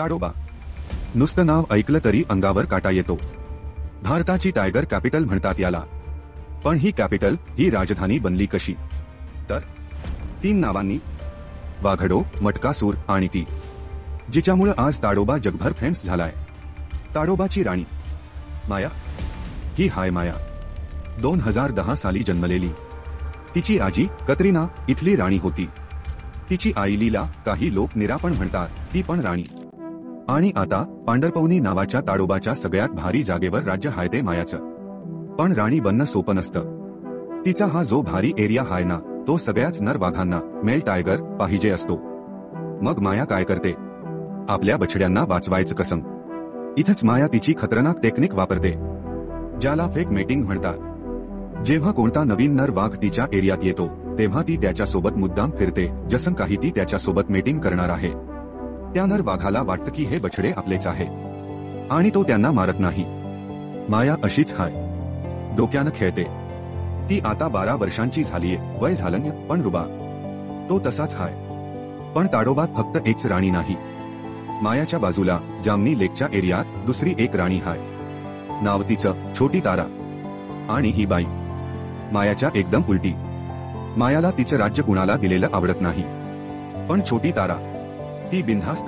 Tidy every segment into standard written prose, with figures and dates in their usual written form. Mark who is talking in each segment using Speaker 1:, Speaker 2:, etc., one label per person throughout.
Speaker 1: ताडोबा नुसतं नाव ऐकलं तरी अंगावर काटा येतो. भारताची टायगर कॅपिटल म्हणतात याला. पण ही कॅपिटल, ही राजधानी बनली कशी? तर 3 नावांनी: वाघडो, मटकासूर आणि ती जिच्यामुळे आज ताडोबा जगभर फेमस झालाय. ताडोबाची राणी माया. ही हाय माया, 2010 साली जन्मलेली. तिची आजी कतरीना इथली राणी होती. तिची आई लीला, काही लोक नीरा पण म्हणतात, ती पण राणी. आणि आता पांढरपौनी नावाच्या ताडोबाच्या सगळ्यात भारी जागेवर राज्य हाय ते मायाचं. पण राणी बनणं सोपं नसतं. तिचा हा जो भारी एरिया हाय ना, तो सगळ्याच नर वाघांना मेल टायगर पाहिजे असतो. मग माया काय करते? आपल्या बछड्यांना वाचवायचं कसं? इथंच माया तिची खतरनाक टेक्निक वापरते, ज्याला फेक मेटिंग म्हणतात. जेव्हा कोणता नवीन नर वाघ तिच्या एरियात येतो, तेव्हा ती त्याच्यासोबत मुद्दाम फिरते, जसं काही ती त्याच्यासोबत मेटिंग करणार आहे. त्या नर वाघाला वाटतं की हे बछडे आपलेच आहे, आणि तो त्यांना मारत नाही. माया अशीच हाय, डोक्यानं खेळते. ती आता 12 वर्षांची झालीये, वय झालं, पण रुबा तो तसाच हाय. पण ताडोबात फक्त एकच राणी नाही. मायाच्या बाजूला जामनी लेकच्या एरियात दुसरी एक राणी हाय. नाव तिचं छोटी तारा. आणि ही बाई मायाच्या एकदम उलटी. मायाला तिचं राज्य कुणाला दिलेलं आवडत नाही, पण छोटी तारा ती बिनधास्त.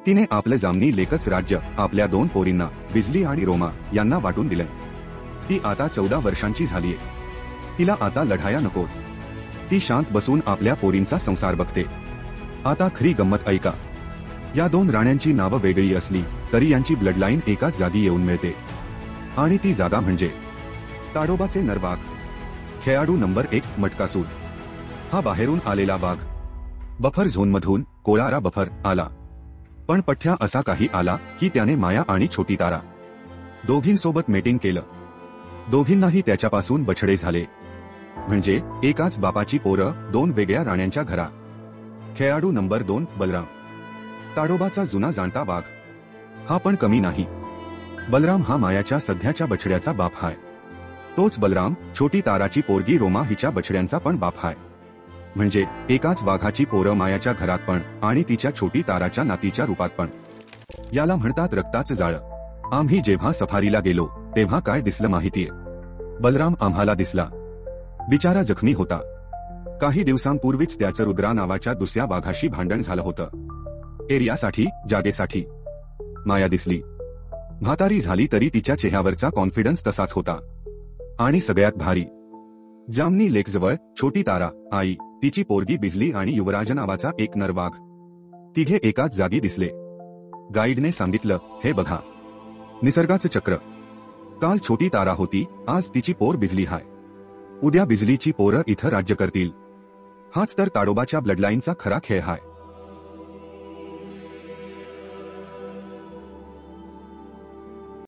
Speaker 1: तिने आपलं जामनी लेकच राज्य आपल्या 2 पोरींना, बिजली आणि रोमा, यांना वाटून दिलंय. ती आता 14 वर्षांची झालीये. तिला आता लढाया नकोत. ती शांत बसून आपल्या पोरींचा संसार बघते. आता खरी गंमत ऐका. या 2 राण्यांची नावं वेगळी असली तरी यांची ब्लडलाईन एकाच जागी येऊन मिळते. आणि ती जागा म्हणजे ताडोबाचे नरवाघ. खेळाडू नंबर 1 मटकासूर. हा बाहेरून आलेला वाघ. बफर झोनमधून कोळारा बफर आला. पण पठ्या असा काही आला की त्याने माया आणि छोटी तारा दोघींसोबत मेटिंग केलं. दोघींनाही त्याच्यापासून बछडे झाले. म्हणजे एकाच बापाची पोरं 2 वेगळ्या राण्यांच्या घरात. खेळाडू नंबर 2 बलराम. ताडोबाचा जुना जाणता वाघ. हा पण कमी नाही. बलराम हा मायाच्या सध्याच्या बछड्याचा बाप हाय. तोच बलराम छोटी ताराची पोरगी रोमा हिच्या बछड्यांचा पण बाप हाय. म्हणजे एकाच वाघाची पोरं मायाच्या घरात पण आणि तिच्या छोटी ताराच्या नातीच्या रूपात पण. याला म्हणतात रक्ताचं जाळं. आम्ही जेव्हा सफारीला गेलो तेव्हा काय दिसलं माहितीये? बलराम आम्हाला दिसला. बिचारा जखमी होता. काही दिवसांपूर्वीच त्याचं रुद्रा नावाच्या दुसऱ्या वाघाशी भांडण झालं होतं, एरियासाठी, जागेसाठी. माया दिसली. म्हातारी झाली तरी तिच्या चेहऱ्यावरचा कॉन्फिडन्स तसाच होता. आणि सगळ्यात भारी, जामनी लेकजवळ छोटी तारा, आई, तिची पोरगी बिजली आणि युवराज नावाचा एक नरवाघ. तिघे एकाच जागी दिसले. गाईडने सांगितलं, हे बघा, निसर्गाचं चक्र. काल छोटी तारा होती, आज तिची पोर बिजली हाय. उद्या बिजलीची पोरं इथं राज्य करतील. हाच तर ताडोबाच्या ब्लडलाईनचा खरा खेळ हाय.